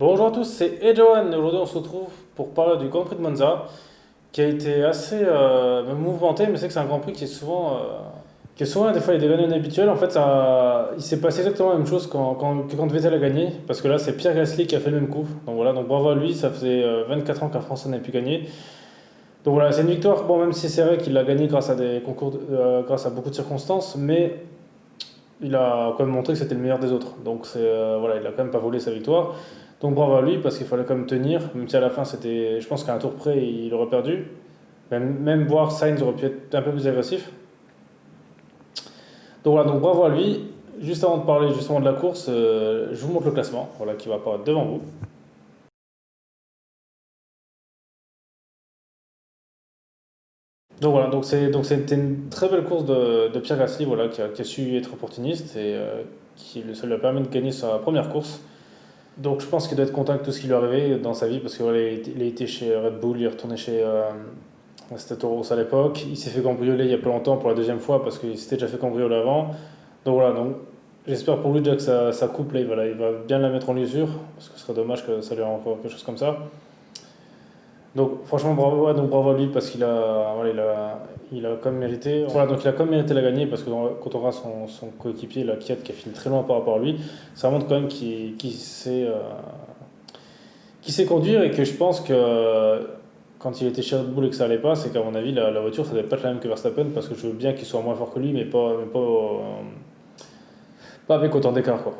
Bonjour à tous, c'est Edjohan et aujourd'hui on se retrouve pour parler du Grand Prix de Monza qui a été assez mouvementé, mais c'est que c'est un Grand Prix qui est souvent des fois il y a des gagnants inhabituels. En fait, il s'est passé exactement la même chose que quand Vettel a gagné, parce que là c'est Pierre Gasly qui a fait le même coup. Donc voilà, donc bravo à lui, ça faisait 24 ans qu'un Français n'avait pu gagner. Donc voilà, c'est une victoire, bon même si c'est vrai qu'il a gagné grâce à des concours, grâce à beaucoup de circonstances, mais il a quand même montré que c'était le meilleur des autres. Donc voilà, il a quand même pas volé sa victoire. Donc bravo à lui parce qu'il fallait quand même tenir, même si à la fin c'était, je pense qu'à un tour près il aurait perdu. Même voir Sainz aurait pu être un peu plus agressif. Donc voilà, donc bravo à lui. Juste avant de parler justement de la course, je vous montre le classement, voilà, qui va apparaître devant vous. Donc voilà, c'était une très belle course de Pierre Gasly, voilà, qui a su être opportuniste et ça lui a permis de gagner sa première course. Donc je pense qu'il doit être content avec tout ce qui lui est arrivé dans sa vie parce que voilà, il a été chez Red Bull, il est retourné chez c'était Toro Rosso à l'époque. Il s'est fait cambrioler il y a pas longtemps pour la deuxième fois parce qu'il s'était déjà fait cambrioler avant. Donc voilà, donc j'espère pour lui déjà que sa coupe là, il va bien la mettre en usure parce que ce serait dommage que ça lui arrive encore quelque chose comme ça. Donc franchement bravo, ouais, donc bravo à lui parce il a quand même mérité. Voilà, donc il a quand même mérité la gagner parce que quand on regarde son coéquipier, la Kiat qui a fini très loin par rapport à lui, ça montre quand même qu'il sait conduire et que je pense que quand il était chez Red Bull et que ça allait pas, c'est qu'à mon avis la voiture ça devait pas être la même que Verstappen parce que je veux bien qu'il soit moins fort que lui, mais pas avec autant d'écart quoi.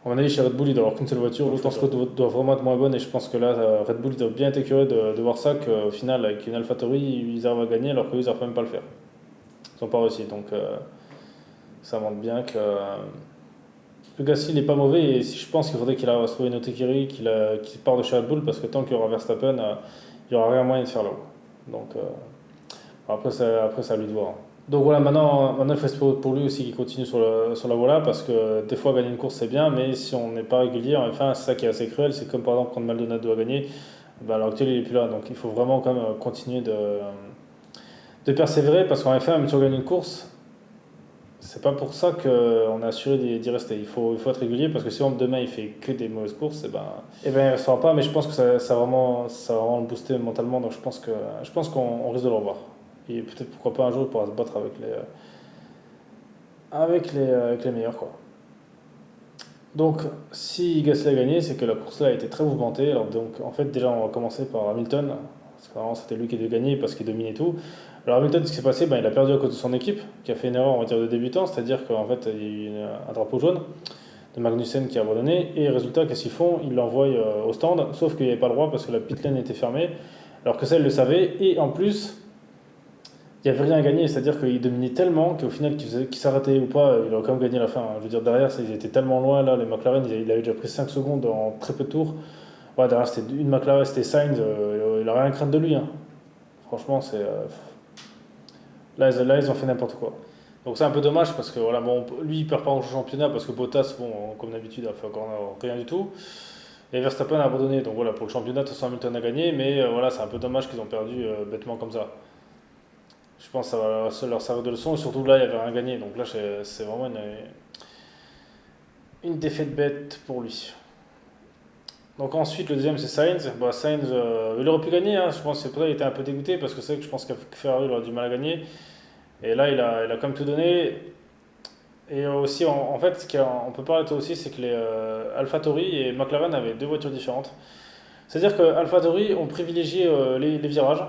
À mon avis, chez Red Bull, il doit avoir qu'une seule voiture. L'autre doit vraiment être moins bonne. Et je pense que là, Red Bull, ils doivent bien être écœurés de voir ça. Qu'au final, avec une AlphaTauri, ils arrivent à gagner alors qu'eux, ils n'arrivent même pas à le faire. Ils n'ont pas réussi. Donc, ça montre bien que Gasly, il n'est pas mauvais. Et je pense qu'il faudrait qu'il arrive à se trouver une autre écurie, qu'il parte de chez Red Bull. Parce que tant qu'il y aura Verstappen, il n'y aura rien moyen de faire là-haut. Donc, après, c'est à lui de voir. Donc voilà, maintenant il faut espérer pour lui aussi qu'il continue sur la voie là, parce que des fois gagner une course c'est bien, mais si on n'est pas régulier, enfin c'est ça qui est assez cruel, c'est comme par exemple quand Maldonado a gagné, ben, à l'heure actuelle il est plus là, donc il faut vraiment quand même continuer de persévérer, parce qu'en effet, même si on gagne une course, c'est pas pour ça qu'on est assuré d'y rester. Il faut être régulier, parce que si on, demain il fait que des mauvaises courses, et ben il ne restera pas, mais je pense que ça va vraiment le booster mentalement, donc je pense qu'on risque de le revoir. Et peut-être pourquoi pas un jour il pourra se battre avec les meilleurs, quoi. Donc, si Gasly a gagné, c'est que la course là a été très mouvementée. Alors, donc, en fait, déjà, on va commencer par Hamilton, parce que vraiment, c'était lui qui devait gagner parce qu'il dominait tout. Alors, Hamilton, ce qui s'est passé, ben, il a perdu à cause de son équipe, qui a fait une erreur, on va dire, de débutant, c'est-à-dire qu'en fait, il y a eu un drapeau jaune de Magnussen qui a abandonné, et résultat, qu'est-ce qu'ils font? Ils l'envoient au stand, sauf qu'il n'y avait pas le droit parce que la pit lane était fermée, alors que ça, il le savait, et en plus, il n'y avait rien à gagner, c'est-à-dire qu'il dominait tellement qu'au final, qu'il s'arrêtait ou pas, il aurait quand même gagné la fin, hein. Je veux dire, derrière, ils étaient tellement loin, là, les McLaren, il avait déjà pris 5 secondes en très peu de tours. Ouais, derrière, c'était une McLaren, c'était Sainz, il n'a rien à craindre de lui, hein. Franchement, là, ils ont fait n'importe quoi. Donc c'est un peu dommage parce que voilà, bon, lui, il perd pas en championnat parce que Bottas, bon, comme d'habitude, a fait encore rien du tout. Et Verstappen a abandonné, donc voilà, pour le championnat, de toute façon, Hamilton a gagné, mais voilà, c'est un peu dommage qu'ils ont perdu bêtement comme ça. Je pense que ça va leur servir de leçon. Et surtout là, il n'y avait rien gagné. Donc là, c'est vraiment une défaite bête pour lui. Donc ensuite, le deuxième, c'est Sainz. Bah, Sainz, il aurait pu gagner, hein. Je pense que c'est pour ça qu'il était un peu dégoûté parce que c'est vrai que je pense que Ferrari il aurait du mal à gagner. Et là, il a quand même tout donné. Et aussi, en fait, on peut parler aussi, c'est que les AlphaTauri et McLaren avaient deux voitures différentes. C'est-à-dire que AlphaTauri ont privilégié les virages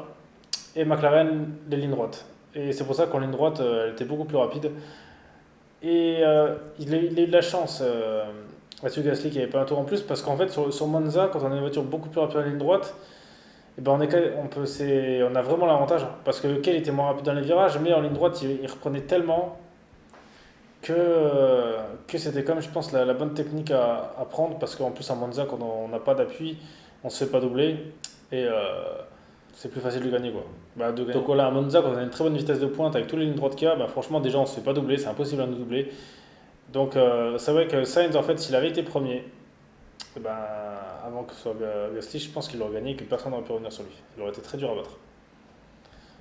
et McLaren les lignes droites. Et c'est pour ça qu'en ligne droite, elle était beaucoup plus rapide. Et il a eu de la chance, Mathieu Gasly, qui avait pas un tour en plus, parce qu'en fait, sur Monza, quand on a une voiture beaucoup plus rapide en ligne droite, eh ben on a vraiment l'avantage. Parce que lequel était moins rapide dans les virages, mais en ligne droite, il reprenait tellement que c'était quand même, je pense, la bonne technique à prendre. Parce qu'en plus, à Monza, quand on n'a pas d'appui, on ne se fait pas doubler. Et c'est plus facile de gagner, quoi. Donc voilà, à Monza, quand on a une très bonne vitesse de pointe avec tous les lignes droites qu'il y a, franchement, déjà, on ne se fait pas doubler, c'est impossible à nous doubler. Donc c'est vrai que Sainz, en fait, s'il avait été premier, eh ben, avant que ce soit Gasly, je pense qu'il aurait gagné et que personne n'aurait pu revenir sur lui. Il aurait été très dur à battre.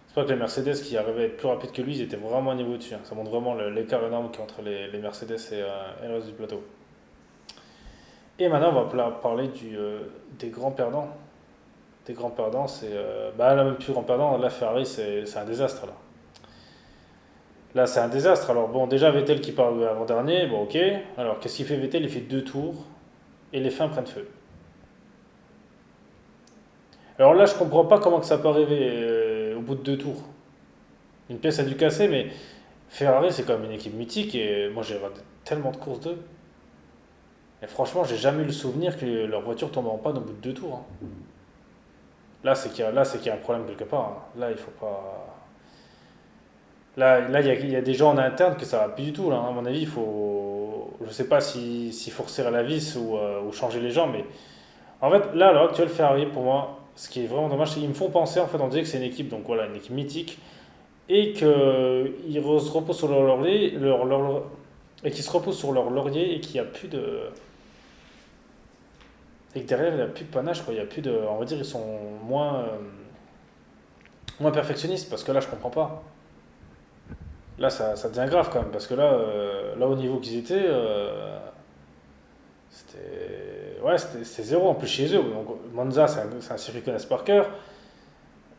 C'est pas que les Mercedes qui arrivaient à être plus rapides que lui, ils étaient vraiment à niveau dessus, hein. Ça montre vraiment l'écart énorme qu'il y a entre les Mercedes et le reste du plateau. Et maintenant, on va parler des grands perdants. Des grands perdants, c'est. Là, même plus grand perdant, là, Ferrari, c'est un désastre. Là, c'est un désastre. Alors, bon, déjà, Vettel qui part avant-dernier, bon, ok. Alors, qu'est-ce qu'il fait Vettel? Il fait 2 tours et les fins prennent feu. Alors là, je comprends pas comment que ça peut arriver au bout de 2 tours. Une pièce a dû casser, mais Ferrari, c'est quand même une équipe mythique et moi, j'ai regardé tellement de courses d'eux. Et franchement, j'ai jamais eu le souvenir que leur voiture tombe en panne au bout de 2 tours, hein. Là, c'est qu'il y a un problème quelque part, hein. Là, il faut pas. Là, il y a des gens en interne que ça va plus du tout. Là, hein. À mon avis, il faut. Je sais pas s'il faut resserrer la vis ou changer les gens, mais en fait, là, à l'heure actuelle, Ferrari, pour moi, ce qui est vraiment dommage, c'est qu'ils me font penser, en fait, on disait que c'est une équipe, donc voilà, une équipe mythique, et qu'ils se reposent sur leur laurier, et qu'ils se reposent sur leur laurier, et qu'il n'y a plus de. Et que derrière, il n'y a plus de panache, quoi. Il y a plus de. On va dire, ils sont moins perfectionnistes, parce que là, je comprends pas. Là, ça devient grave quand même, parce que là au niveau qu'ils étaient, c'était zéro en plus chez eux. Donc, Monza, c'est un circuit qu'ils connaissent par cœur.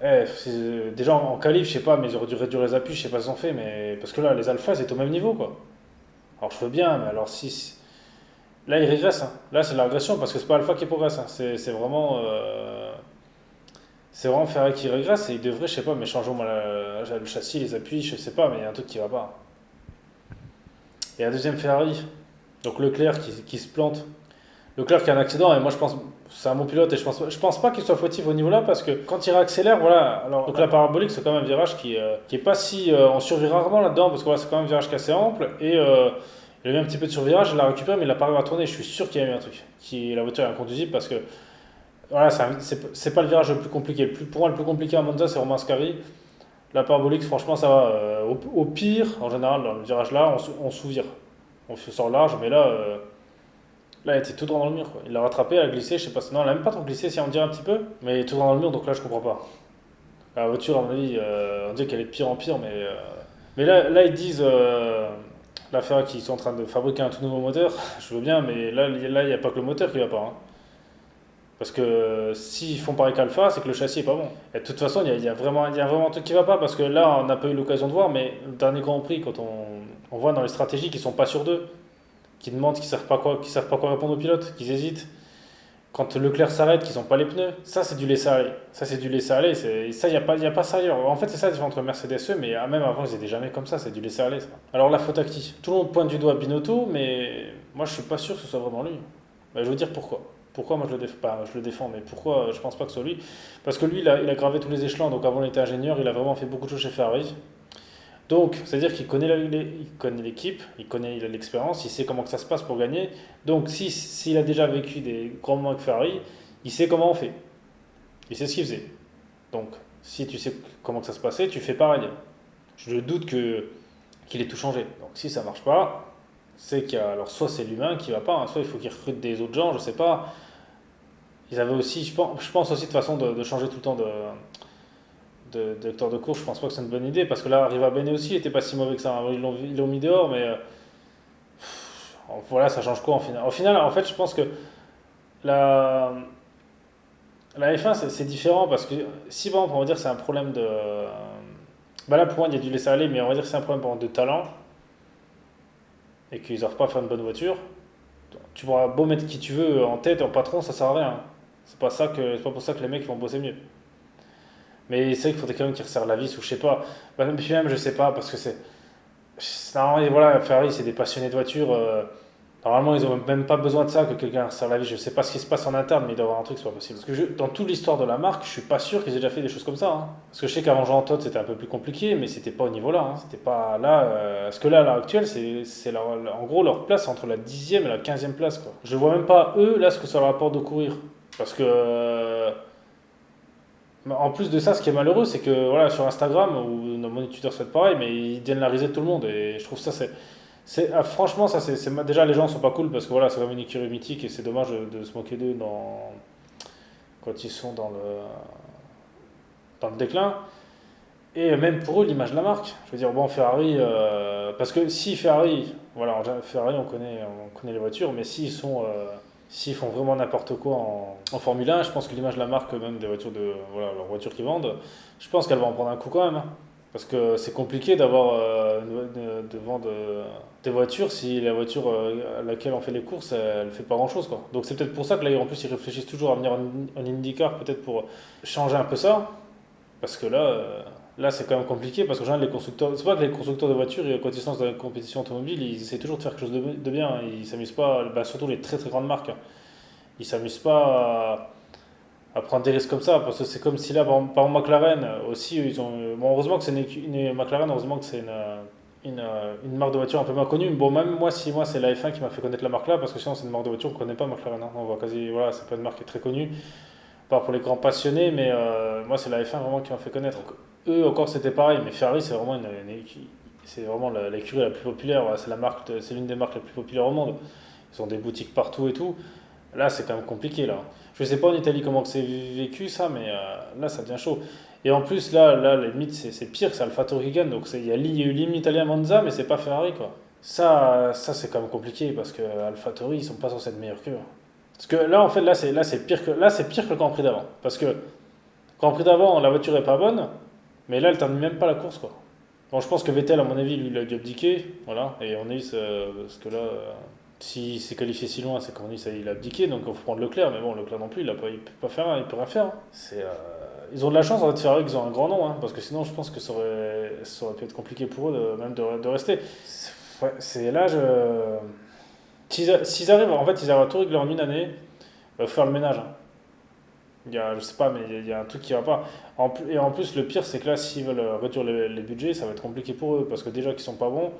Déjà en qualif, je sais pas, mais ils auraient dû réduire les appuis, je sais pas ce qu'ils ont fait, mais parce que là, les Alphas, c'est au même niveau, quoi. Alors je veux bien, mais alors si. Là, ils régressent, hein. Là, c'est de la régression, parce que c'est pas Alpha qui progresse, hein. C'est vraiment Ferrari qui régresse, et ils devraient, je sais pas, mais changeons moi, le châssis, les appuis, je sais pas, mais il y a un truc qui va pas. Et la deuxième Ferrari, donc Leclerc qui se plante. Leclerc qui a un accident, et moi je pense c'est un bon pilote, et je pense pas qu'il soit fautif au niveau là, parce que quand il réaccélère, voilà. Alors, donc la parabolique, c'est quand même un virage qui est pas si. On survit rarement là-dedans, parce que voilà, c'est quand même un virage qui est assez ample, et il a eu un petit peu de survirage, il l'a récupéré, mais il a pas réussi à tourner. Je suis sûr qu'il y a eu un truc. La voiture est inconduisible, parce que voilà, c'est pas le virage le plus compliqué. Pour moi, le plus compliqué à Monza, c'est Romain Scarry. La parabolique, franchement, ça va. Au pire, en général, dans le virage là, on sous-vire. On se sort large, mais là, il était tout droit dans le mur, quoi. Il l'a rattrapé, elle a glissé, je sais pas. Non, elle a même pas trop glissé, si on dirait un petit peu, mais tout droit dans le mur, donc là, je comprends pas. La voiture, à mon avis, on dirait qu'elle est de pire en pire, mais là ils disent, la Ferrari qu'ils sont en train de fabriquer un tout nouveau moteur, je veux bien, mais là, il n'y a pas que le moteur qui va pas, hein. Parce que s'ils font pareil qu'Alpha, c'est que le châssis est pas bon. Et de toute façon, il y a vraiment un truc qui va pas, parce que là, on n'a pas eu l'occasion de voir, mais le dernier Grand Prix, quand on voit dans les stratégies qu'ils sont pas sûrs d'eux, qui demandent, qui savent pas quoi répondre aux pilotes, qu'ils hésitent. Quand Leclerc s'arrête, qu'ils n'ont pas les pneus, ça c'est du laisser aller. Ça c'est du laisser aller. Ça, il y a pas ça ailleurs. En fait, c'est ça la différence entre Mercedes et eux, mais même avant, ils étaient jamais comme ça. C'est du laisser aller, ça. Alors la faute à qui? Tout le monde pointe du doigt Binotto, mais moi je suis pas sûr que ce soit vraiment lui. Je veux dire pourquoi. Pourquoi moi je le défends pas, je le défends, mais pourquoi je pense pas que ce soit lui? Parce que lui, il a gravé tous les échelons. Donc avant, il était ingénieur, il a vraiment fait beaucoup de choses chez Ferrari. Donc, c'est-à-dire qu'il connaît il connaît l'équipe, il a l'expérience, il sait comment que ça se passe pour gagner. Donc, s'il a déjà vécu des grands moments avec Ferrari, il sait comment on fait. Il sait ce qu'il faisait. Donc, si tu sais comment que ça se passait, tu fais pareil. Je doute qu'il ait tout changé. Donc, si ça marche pas, c'est alors soit c'est l'humain qui va pas, hein, soit il faut qu'il recrute des autres gens, je sais pas. Ils avaient aussi, je pense aussi de façon de changer tout le temps de directeur de course, je pense pas que c'est une bonne idée, parce que là, Riva Bene aussi il était pas si mauvais que ça, hein. Ils l'ont mis dehors, mais voilà, ça change quoi en final? Au final, en fait, je pense que la, la F1, c'est différent, parce que si, par exemple, on va dire que c'est un problème de. Là, pour moi, il y a dû laisser aller, mais on va dire que c'est un problème, par exemple, de talent, et qu'ils n'arrivent pas à faire une bonne voiture. Tu pourras beau mettre qui tu veux en tête, en patron, ça sert à rien, hein. C'est pas pour ça que les mecs vont bosser mieux. Mais c'est vrai qu'il faudrait quelqu'un qui resserre la vis, ou je sais pas. Puis même, je sais pas, parce que normalement, voilà, Ferrari, c'est des passionnés de voiture. Normalement, ils ont même pas besoin de ça, que quelqu'un resserre la vis. Je sais pas ce qui se passe en interne, mais il doit y avoir un truc, c'est pas possible. Parce que dans toute l'histoire de la marque, je suis pas sûr qu'ils aient déjà fait des choses comme ça, hein. Parce que je sais qu'avant Jean Todt, c'était un peu plus compliqué, mais c'était pas au niveau là, hein. C'était pas là. Parce que là, à l'heure actuelle, en gros leur place entre la 10e et la 15e place, quoi. Je vois même pas, eux, là, ce que ça leur apporte de courir. Parce que. En plus de ça, ce qui est malheureux, c'est que voilà, sur Instagram, où nos moniteurs fait pareil, mais ils donnent la risée de tout le monde. Et je trouve ça, franchement, ça, déjà, les gens sont pas cool, parce que voilà, c'est comme une écurie mythique, et c'est dommage de se moquer d'eux quand ils sont dans le déclin. Et même pour eux, l'image de la marque. Je veux dire, bon, Ferrari, parce que si Ferrari, voilà, Ferrari, on connaît les voitures, mais s'ils font vraiment n'importe quoi en Formule 1, je pense que l'image de la marque, même des voitures voilà, leurs voitures qu'ils vendent, je pense qu'elle va en prendre un coup quand même, hein. Parce que c'est compliqué d'avoir de vendre des voitures si la voiture à laquelle on fait les courses, elle fait pas grand-chose, quoi. Donc c'est peut-être pour ça que là, en plus, ils réfléchissent toujours à venir en IndyCar, peut-être pour changer un peu ça. Parce que là c'est quand même compliqué, parce que en général, les constructeurs, c'est pas que les constructeurs de voitures, quand ils se lancent dans la compétition automobile, ils essaient toujours de faire quelque chose de bien. Ils s'amusent pas, bah, surtout les très très grandes marques, hein. Ils s'amusent pas à prendre des risques comme ça, parce que c'est comme si là, par exemple, McLaren aussi, ils ont. Bon, heureusement que c'est McLaren, heureusement que c'est une marque de voiture un peu moins connue. Bon, même moi, si moi, c'est la F1 qui m'a fait connaître la marque là, parce que sinon, c'est une marque de voiture qu'on connaît pas, McLaren, hein. On voit quasi. Voilà, c'est pas une marque qui est très connue, pas pour les grands passionnés, mais moi, c'est la F1 vraiment qui m'a fait connaître. Donc, eux, encore, c'était pareil, mais Ferrari, c'est vraiment c'est vraiment l'écurie la plus populaire. Voilà, c'est la marque, c'est l'une des marques les plus populaires au monde. Ils ont des boutiques partout et tout. Là, c'est quand même compliqué, là. Je sais pas en Italie comment que c'est vécu, ça, mais là, ça devient chaud. Et en plus, là la limite, c'est pire, c'est AlphaTauri qui gagne. Donc, il y a eu l'hymne italien à Monza, mais c'est pas Ferrari, quoi. Ça c'est quand même compliqué, parce que AlphaTauri, ils sont pas censés être meilleurs qu'eux, hein. Parce que là, en fait, c'est pire que le Grand Prix d'avant. Parce que le Grand Prix d'avant, la voiture est pas bonne, mais là, elle termine même pas la course, quoi. Bon, je pense que Vettel, à mon avis, lui, il a dû abdiquer, voilà. Et on a eu parce que là, s'il s'est qualifié si loin, c'est qu'on dit il a abdiqué, donc il faut prendre Leclerc, mais bon, Leclerc non plus, il peut pas faire, il peut rien faire, hein. Ils ont de la chance en fait, Ferrari qu'ils ont un grand nom, hein, parce que sinon je pense que ça aurait pu être compliqué pour eux même de rester. C'est là, s'ils arrivent, en fait, ils arrivent à tout régler en une année, il faut faire le ménage, hein. Je sais pas, mais il y a un truc qui va pas. Et en plus, le pire, c'est que là, s'ils veulent réduire les budgets, ça va être compliqué pour eux, parce que déjà qu'ils sont pas bons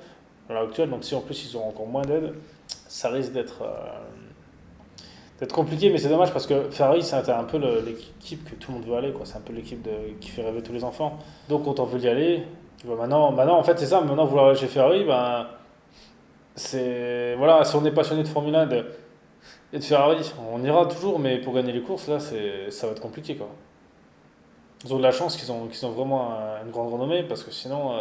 à l'heure actuelle, donc si en plus ils ont encore moins d'aide, ça risque d'être compliqué, mais c'est dommage parce que Ferrari, c'est un peu l'équipe que tout le monde veut aller, quoi. C'est un peu l'équipe qui fait rêver tous les enfants. Donc quand on veut y aller, maintenant, en fait, c'est ça. Maintenant, vouloir aller chez Ferrari, ben, voilà, si on est passionné de Formule 1 et de Ferrari, on ira toujours, mais pour gagner les courses, là, ça va être compliqué, quoi. Ils ont de la chance qu'ils ont vraiment une grande renommée, parce que sinon.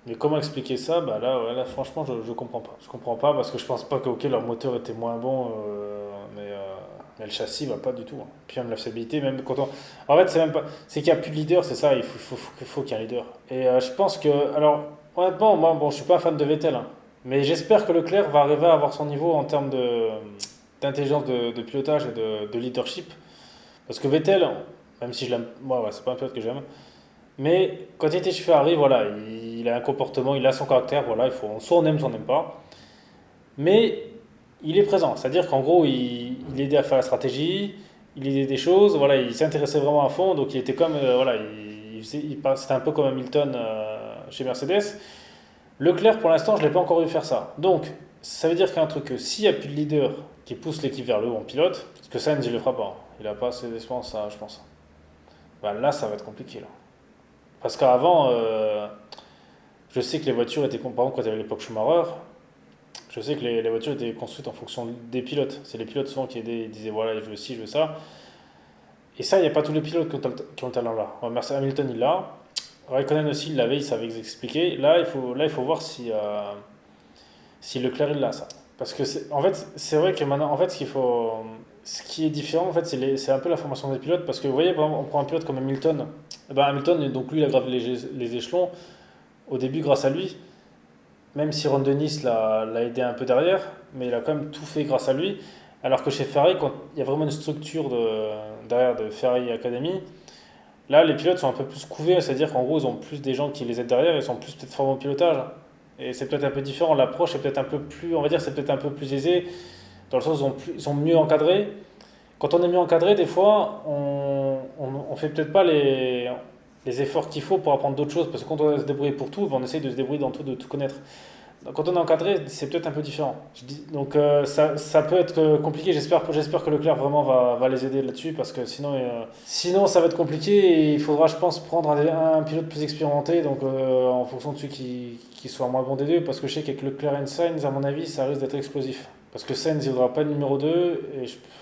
Mais comment expliquer ça? Bah là, ouais, là franchement, je comprends pas. Je comprends pas parce que je pense pas que ok, leur moteur était moins bon, mais le châssis va pas du tout, hein. Puis même la fiabilité, même quand on. En fait, c'est même pas. C'est qu'il n'y a plus de leader, c'est ça, il faut qu'il y ait un leader. Et je pense que. Alors, honnêtement, moi, bon, je suis pas un fan de Vettel, hein, mais j'espère que Leclerc va arriver à avoir son niveau en termes d'intelligence de pilotage et de leadership. Parce que Vettel, même si je l'aime. Moi, ouais, c'est pas un pilote que j'aime. Mais quand il était chez Ferrari, voilà, il a un comportement, il a son caractère, voilà, soit on aime, soit on n'aime pas. Mais il est présent, c'est-à-dire qu'en gros, il aidait à faire la stratégie, il aidait des choses, voilà, il s'intéressait vraiment à fond, donc il était comme, voilà, c'était un peu comme Hamilton chez Mercedes. Leclerc, pour l'instant, je ne l'ai pas encore vu faire ça. Donc, ça veut dire qu'il y a un truc que s'il n'y a plus de leader qui pousse l'équipe vers le haut en pilote, parce que Sainz, il ne le fera pas, hein. Il n'a pas assez d'expérience, je pense. Bah, là, ça va être compliqué, là. Parce qu'avant, je sais que les voitures étaient, par exemple, quand il y avait l'époque Schumacher, je sais que les voitures étaient construites en fonction des pilotes. C'est les pilotes souvent qui aidaient, ils disaient voilà, je veux ci, je veux ça. Et ça, il n'y a pas tous les pilotes qui ont le talent là. Mercedes Hamilton, il l'a. Raikkonen aussi, il l'avait, il savait expliquer. Là, il faut voir si Leclerc, il l'a, ça. Parce que, en fait, c'est vrai que maintenant, en fait, ce qui est différent, en fait, c'est un peu la formation des pilotes. Parce que, vous voyez, par exemple, on prend un pilote comme Hamilton. Eh ben, Hamilton, donc lui, il a gravé les échelons. Au début, grâce à lui, même si Ron Dennis l'a aidé un peu derrière, mais il a quand même tout fait grâce à lui. Alors que chez Ferrari, quand il y a vraiment une structure derrière de Ferrari Academy, là les pilotes sont un peu plus couvés, c'est-à-dire qu'en gros ils ont plus des gens qui les aident derrière, ils sont plus peut-être formés au pilotage. Et c'est peut-être un peu différent, l'approche est peut-être un peu plus, on va dire, c'est peut-être un peu plus aisé, dans le sens où ils sont mieux encadrés. Quand on est mieux encadré, des fois, on fait peut-être pas les efforts qu'il faut pour apprendre d'autres choses, parce que quand on doit se débrouiller pour tout, on essaye de se débrouiller dans tout, de tout connaître. Quand on est encadré, c'est peut-être un peu différent. Donc ça peut être compliqué. J'espère que Leclerc vraiment va les aider là-dessus, parce que sinon ça va être compliqué et il faudra, je pense, prendre un pilote plus expérimenté, donc en fonction de celui qui soit moins bon des deux, parce que je sais qu'avec Leclerc et Sainz, à mon avis, ça risque d'être explosif. Parce que Sainz, il ne voudra pas de numéro 2,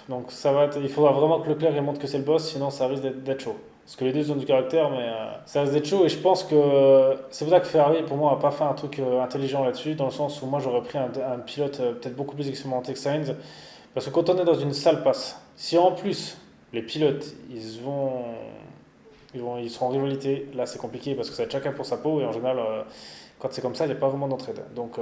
donc il faudra vraiment que Leclerc il montre que c'est le boss, sinon ça risque d'être chaud. Parce que les deux ont du caractère, mais ça risque d'être chaud. Et je pense que c'est pour ça que Ferrari, pour moi, n'a pas fait un truc intelligent là-dessus, dans le sens où moi j'aurais pris un pilote peut-être beaucoup plus expérimenté que Sainz. Parce que quand on est dans une sale passe, si en plus les pilotes ils sont en rivalité, là c'est compliqué parce que ça va être chacun pour sa peau et en général, quand c'est comme ça, il n'y a pas vraiment d'entraide. Donc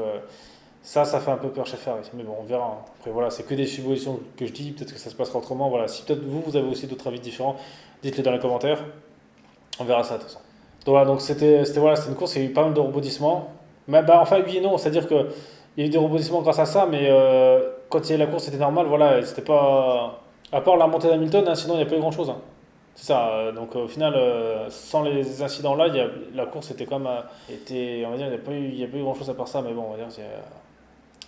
ça fait un peu peur chez Ferrari. Mais bon, on verra, hein. Après voilà, c'est que des suppositions que je dis, peut-être que ça se passera autrement. Voilà, si peut-être vous avez aussi d'autres avis différents, dites-les dans les commentaires. On verra ça de toute façon. Donc voilà, donc c'était une course, il y a eu pas mal de rebondissements. Mais, bah, enfin oui et non, c'est-à-dire que il y a eu des rebondissements grâce à ça, mais quand il y a eu la course c'était normal, voilà, c'était pas. À part la montée d'Hamilton, hein, sinon il n'y a pas eu grand-chose, hein. C'est ça, donc au final, sans les incidents-là, la course était quand même. On va dire, il y a pas eu grand-chose à part ça, mais bon, on va dire,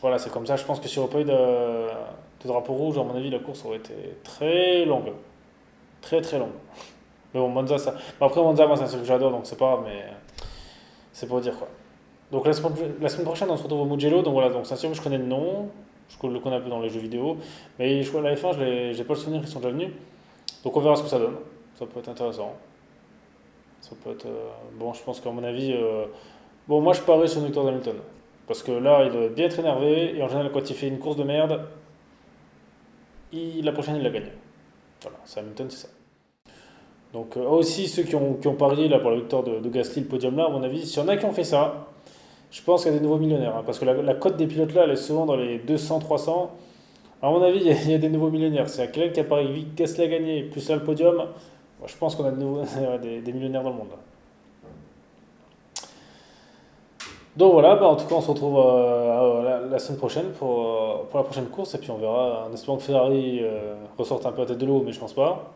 voilà, c'est comme ça. Je pense que si on n'aurait pas eu de drapeau rouge, à mon avis, la course aurait été très longue. Très très longue. Mais bon, Monza, ça. Bon, après, Monza, moi, c'est un truc que j'adore, donc c'est pas grave, mais c'est pour dire quoi. Donc la semaine prochaine, on se retrouve au Mugello. Donc voilà, donc c'est un circuit que je connais le nom, je le connais un peu dans les jeux vidéo, mais je crois que la F1, j'ai pas le souvenir qu'ils sont déjà venus. Donc on verra ce que ça donne. Ça peut être intéressant. Ça peut être. Bon, je pense qu'à mon avis. Bon, moi, je parie sur une victoire d'Hamilton. Parce que là, il doit bien être énervé, et en général, quand il fait une course de merde, la prochaine, il la gagne. Voilà, c'est Hamilton, c'est ça. Donc aussi ceux qui ont parié là, pour la victoire de Gasly, le podium là, à mon avis, s'il y en a qui ont fait ça, je pense qu'il y a des nouveaux millionnaires, hein, parce que la cote des pilotes là, elle est souvent dans les 200, 300. À mon avis, il y a des nouveaux millionnaires. C'est quelqu'un qui a parié Gasly a gagné, plus là le podium, moi, je pense qu'on a des millionnaires dans le monde là. Donc voilà, bah, en tout cas on se retrouve la semaine prochaine pour la prochaine course, et puis on verra, en espérant que Ferrari ressorte un peu la tête de l'eau, mais je pense pas.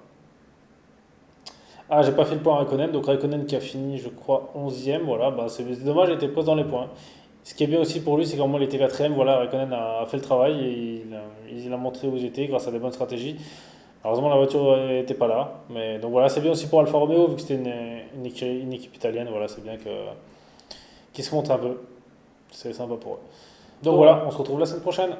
Ah, j'ai pas fait le point à Raikkonen, donc Raikkonen qui a fini, je crois, 11e, voilà, bah, c'est dommage, il était pas dans les points. Ce qui est bien aussi pour lui, c'est qu'au moins il était 4e, voilà, Raikkonen a fait le travail et il a montré où il était grâce à des bonnes stratégies. Heureusement, la voiture n'était pas là, mais donc voilà, c'est bien aussi pour Alfa Romeo, vu que c'était une équipe italienne, voilà, c'est bien qu'ils se montrent un peu, c'est sympa pour eux. Donc voilà, on se retrouve la semaine prochaine.